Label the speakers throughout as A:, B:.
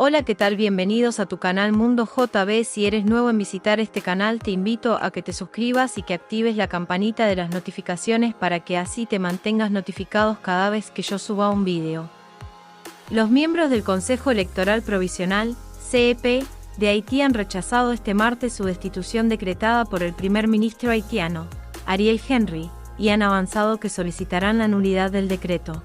A: Hola, ¿qué tal? Bienvenidos a tu canal Mundo JB. Si eres nuevo en visitar este canal, te invito a que te suscribas y que actives la campanita de las notificaciones para que así te mantengas notificados cada vez que yo suba un vídeo. Los miembros del Consejo Electoral Provisional, CEP, de Haití han rechazado este martes su destitución decretada por el primer ministro haitiano, Ariel Henry, y han avanzado que solicitarán la nulidad del decreto.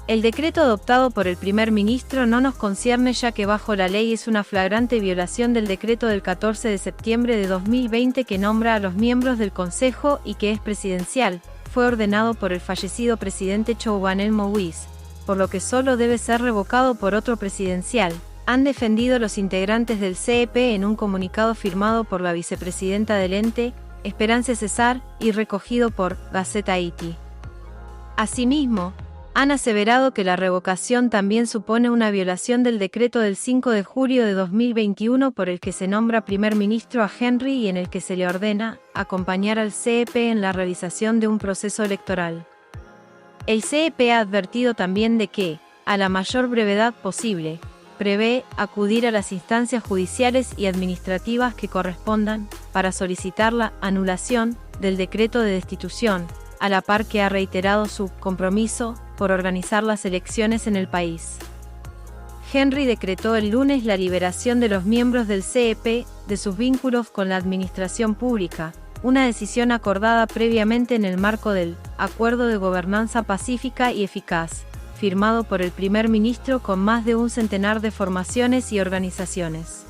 A: El decreto adoptado por el primer ministro no nos concierne, ya que bajo la ley es una flagrante violación del decreto del 14 de septiembre de 2020 que nombra a los miembros del Consejo y que es presidencial. Fue ordenado por el fallecido presidente Jovenel Moïse, por lo que solo debe ser revocado por otro presidencial, han defendido los integrantes del CEP en un comunicado firmado por la vicepresidenta del ente, Esperance César, y recogido por Gaceta Haití. Asimismo, han aseverado que la revocación también supone una violación del decreto del 5 de julio de 2021 por el que se nombra primer ministro a Henry y en el que se le ordena acompañar al CEP en la realización de un proceso electoral. El CEP ha advertido también de que, a la mayor brevedad posible, prevé acudir a las instancias judiciales y administrativas que correspondan para solicitar la anulación del decreto de destitución, a la par que ha reiterado su compromiso por organizar las elecciones en el país. Henry decretó el lunes la liberación de los miembros del CEP de sus vínculos con la administración pública, una decisión acordada previamente en el marco del Acuerdo de Gobernanza Pacífica y Eficaz, firmado por el primer ministro con más de un centenar de formaciones y organizaciones.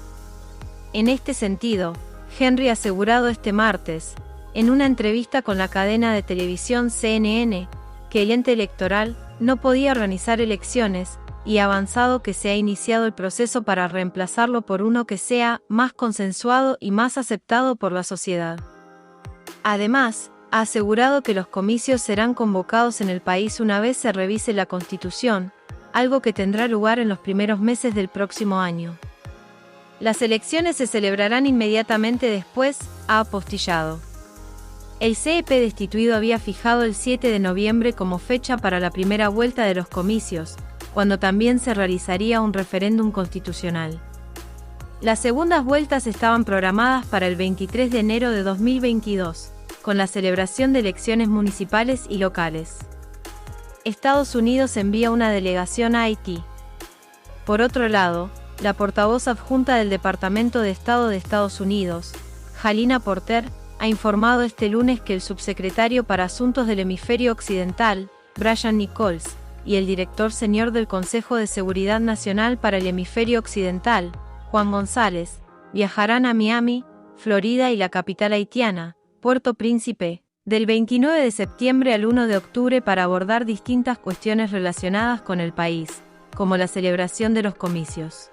A: En este sentido, Henry ha asegurado este martes, en una entrevista con la cadena de televisión CNN, que el ente electoral no podía organizar elecciones, y ha avanzado que se ha iniciado el proceso para reemplazarlo por uno que sea más consensuado y más aceptado por la sociedad. Además, ha asegurado que los comicios serán convocados en el país una vez se revise la Constitución, algo que tendrá lugar en los primeros meses del próximo año. Las elecciones se celebrarán inmediatamente después, ha apostillado. El CEP destituido había fijado el 7 de noviembre como fecha para la primera vuelta de los comicios, cuando también se realizaría un referéndum constitucional. Las segundas vueltas estaban programadas para el 23 de enero de 2022, con la celebración de elecciones municipales y locales. Estados Unidos envía una delegación a Haití. Por otro lado, la portavoz adjunta del Departamento de Estado de Estados Unidos, Jalina Porter, ha informado este lunes que el subsecretario para Asuntos del Hemisferio Occidental, Brian Nichols, y el director senior del Consejo de Seguridad Nacional para el Hemisferio Occidental, Juan González, viajarán a Miami, Florida y la capital haitiana, Puerto Príncipe, del 29 de septiembre al 1 de octubre para abordar distintas cuestiones relacionadas con el país, como la celebración de los comicios.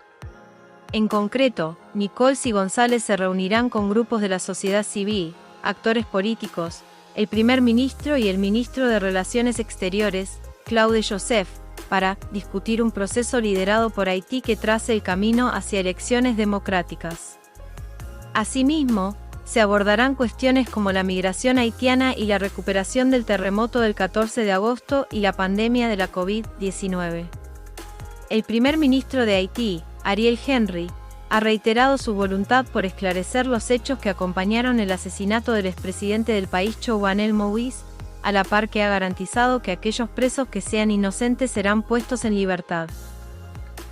A: En concreto, Nichols y González se reunirán con grupos de la sociedad civil, actores políticos, el primer ministro y el ministro de Relaciones Exteriores, Claude Joseph, para discutir un proceso liderado por Haití que trace el camino hacia elecciones democráticas. Asimismo, se abordarán cuestiones como la migración haitiana y la recuperación del terremoto del 14 de agosto y la pandemia de la COVID-19. El primer ministro de Haití, Ariel Henry, ha reiterado su voluntad por esclarecer los hechos que acompañaron el asesinato del expresidente del país Jovenel Moïse, a la par que ha garantizado que aquellos presos que sean inocentes serán puestos en libertad.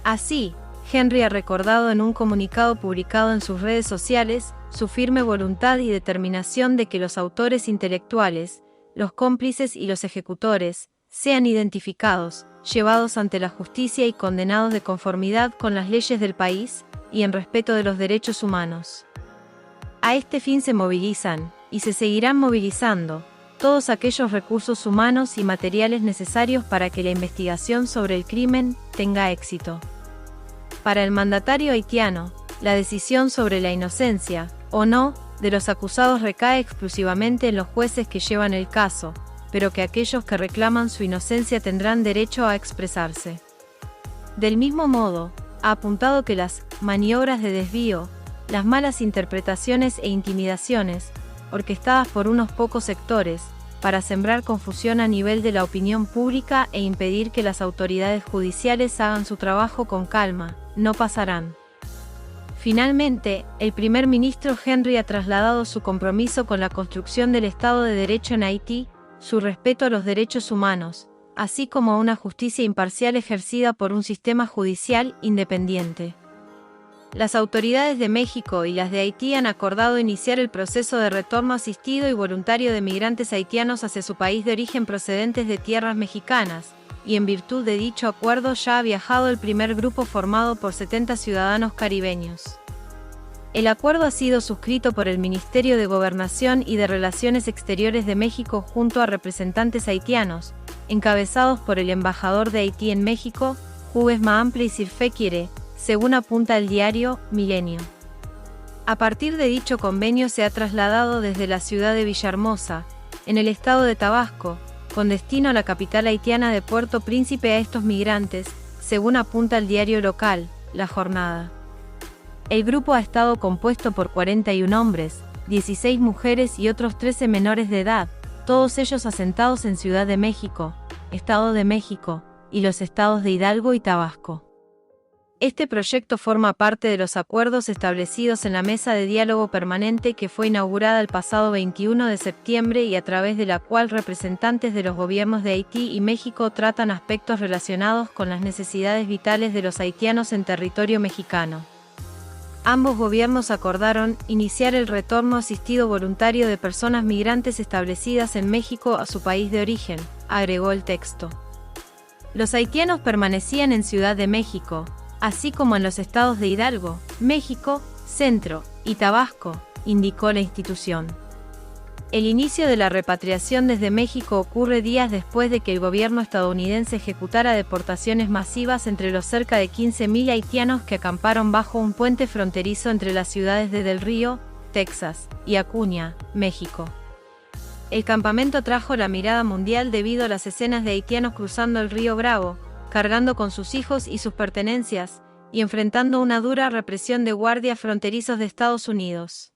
A: Así, Henry ha recordado en un comunicado publicado en sus redes sociales su firme voluntad y determinación de que los autores intelectuales, los cómplices y los ejecutores sean identificados, llevados ante la justicia y condenados de conformidad con las leyes del país y en respeto de los derechos humanos. A este fin se movilizan, y se seguirán movilizando, todos aquellos recursos humanos y materiales necesarios para que la investigación sobre el crimen tenga éxito. Para el mandatario haitiano, la decisión sobre la inocencia, o no, de los acusados recae exclusivamente en los jueces que llevan el caso, pero que aquellos que reclaman su inocencia tendrán derecho a expresarse. Del mismo modo, ha apuntado que las maniobras de desvío, las malas interpretaciones e intimidaciones, orquestadas por unos pocos sectores, para sembrar confusión a nivel de la opinión pública e impedir que las autoridades judiciales hagan su trabajo con calma, no pasarán. Finalmente, el primer ministro Henry ha trasladado su compromiso con la construcción del Estado de Derecho en Haití, su respeto a los derechos humanos, así como a una justicia imparcial ejercida por un sistema judicial independiente. Las autoridades de México y las de Haití han acordado iniciar el proceso de retorno asistido y voluntario de migrantes haitianos hacia su país de origen procedentes de tierras mexicanas, y en virtud de dicho acuerdo ya ha viajado el primer grupo formado por 70 ciudadanos caribeños. El acuerdo ha sido suscrito por el Ministerio de Gobernación y de Relaciones Exteriores de México junto a representantes haitianos, encabezados por el embajador de Haití en México, Hugues Maample y Sirfekire, según apunta el diario Milenio. A partir de dicho convenio se ha trasladado desde la ciudad de Villahermosa, en el estado de Tabasco, con destino a la capital haitiana de Puerto Príncipe a estos migrantes, según apunta el diario local, La Jornada. El grupo ha estado compuesto por 41 hombres, 16 mujeres y otros 13 menores de edad, todos ellos asentados en Ciudad de México, Estado de México, y los estados de Hidalgo y Tabasco. Este proyecto forma parte de los acuerdos establecidos en la Mesa de Diálogo Permanente que fue inaugurada el pasado 21 de septiembre y a través de la cual representantes de los gobiernos de Haití y México tratan aspectos relacionados con las necesidades vitales de los haitianos en territorio mexicano. Ambos gobiernos acordaron iniciar el retorno asistido voluntario de personas migrantes establecidas en México a su país de origen, agregó el texto. Los haitianos permanecían en Ciudad de México, así como en los estados de Hidalgo, México, Centro y Tabasco, indicó la institución. El inicio de la repatriación desde México ocurre días después de que el gobierno estadounidense ejecutara deportaciones masivas entre los cerca de 15.000 haitianos que acamparon bajo un puente fronterizo entre las ciudades de Del Río, Texas, y Acuña, México. El campamento atrajo la mirada mundial debido a las escenas de haitianos cruzando el río Bravo, cargando con sus hijos y sus pertenencias, y enfrentando una dura represión de guardias fronterizos de Estados Unidos.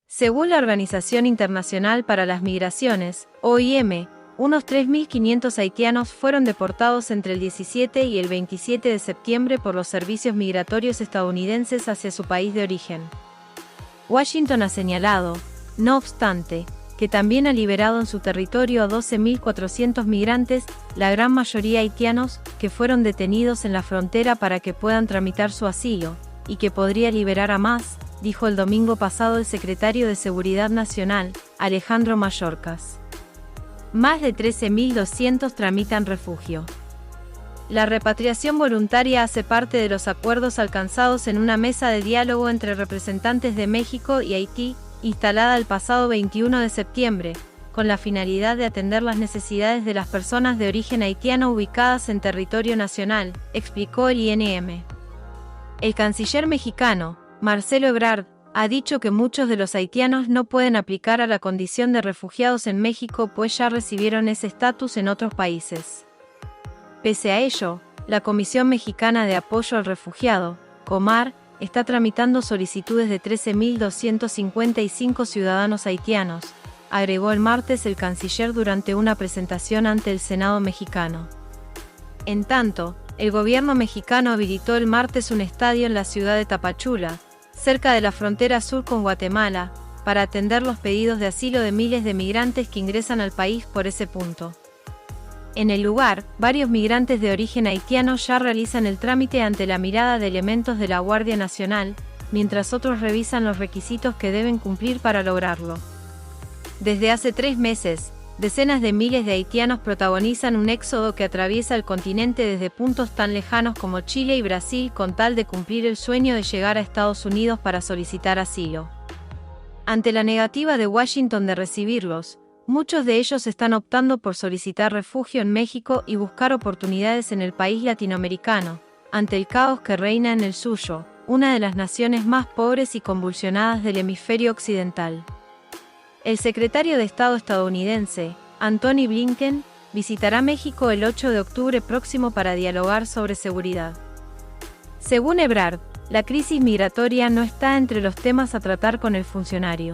A: Según la Organización Internacional para las Migraciones, OIM, unos 3.500 haitianos fueron deportados entre el 17 y el 27 de septiembre por los servicios migratorios estadounidenses hacia su país de origen. Washington ha señalado, no obstante, que también ha liberado en su territorio a 12.400 migrantes, la gran mayoría haitianos, que fueron detenidos en la frontera para que puedan tramitar su asilo, y que podría liberar a más, dijo el domingo pasado el secretario de Seguridad Nacional, Alejandro Mayorkas. Más de 13.200 tramitan refugio. La repatriación voluntaria hace parte de los acuerdos alcanzados en una mesa de diálogo entre representantes de México y Haití, instalada el pasado 21 de septiembre, con la finalidad de atender las necesidades de las personas de origen haitiano ubicadas en territorio nacional, explicó el INM. El canciller mexicano, Marcelo Ebrard, ha dicho que muchos de los haitianos no pueden aplicar a la condición de refugiados en México pues ya recibieron ese estatus en otros países. Pese a ello, la Comisión Mexicana de Apoyo al Refugiado, Comar, está tramitando solicitudes de 13.255 ciudadanos haitianos, agregó el martes el canciller durante una presentación ante el Senado mexicano. En tanto, el gobierno mexicano habilitó el martes un estadio en la ciudad de Tapachula, cerca de la frontera sur con Guatemala, para atender los pedidos de asilo de miles de migrantes que ingresan al país por ese punto. En el lugar, varios migrantes de origen haitiano ya realizan el trámite ante la mirada de elementos de la Guardia Nacional, mientras otros revisan los requisitos que deben cumplir para lograrlo. Desde hace 3 meses, decenas de miles de haitianos protagonizan un éxodo que atraviesa el continente desde puntos tan lejanos como Chile y Brasil con tal de cumplir el sueño de llegar a Estados Unidos para solicitar asilo. Ante la negativa de Washington de recibirlos, muchos de ellos están optando por solicitar refugio en México y buscar oportunidades en el país latinoamericano, ante el caos que reina en el suyo, una de las naciones más pobres y convulsionadas del hemisferio occidental. El secretario de Estado estadounidense, Antony Blinken, visitará México el 8 de octubre próximo para dialogar sobre seguridad. Según Ebrard, la crisis migratoria no está entre los temas a tratar con el funcionario.